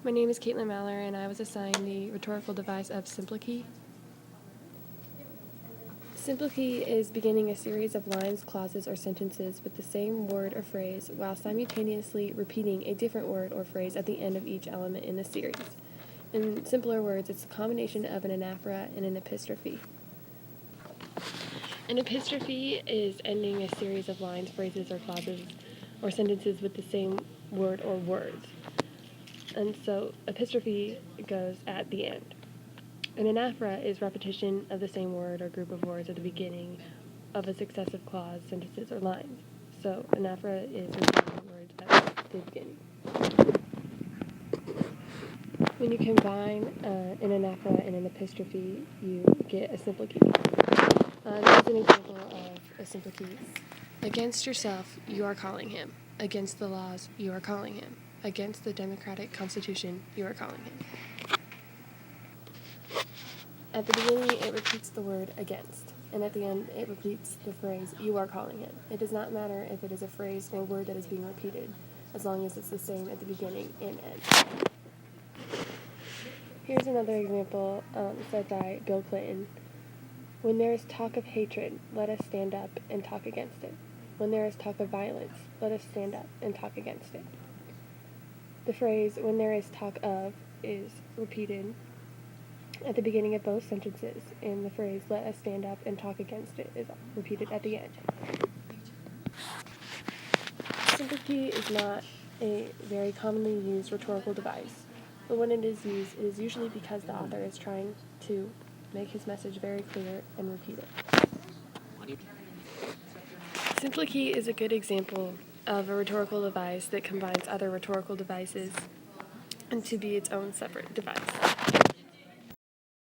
My name is Caitlin Maller, and I was assigned the rhetorical device of symploche. Symploche is beginning a series of lines, clauses, or sentences with the same word or phrase while simultaneously repeating a different word or phrase at the end of each element in the series. In simpler words, it's a combination of an anaphora and an epistrophe. An epistrophe is ending a series of lines, phrases, or clauses, or sentences with the same word or words. And so epistrophe goes at the end. An anaphora is repetition of the same word or group of words at the beginning of a successive clause, sentences, or lines. So anaphora is repeating words at the beginning. When you combine an anaphora and an epistrophe, you get a symploche. This is an example of a symploche. Against yourself, you are calling him. Against the laws, you are calling him. Against the democratic constitution, you are calling him. At the beginning, it repeats the word against, and at the end, it repeats the phrase, you are calling him. It does not matter if it is a phrase or word that is being repeated, as long as it's the same at the beginning and end. Here's another example said by Bill Clinton. When there is talk of hatred, let us stand up and talk against it. When there is talk of violence, let us stand up and talk against it. The phrase, when there is talk of, is repeated at the beginning of both sentences, and the phrase, let us stand up and talk against it, is repeated at the end. Symploche is not a very commonly used rhetorical device, but when it is used, it is usually because the author is trying to make his message very clear and repeat it. Symploche is a good example of a rhetorical device that combines other rhetorical devices and to be its own separate device.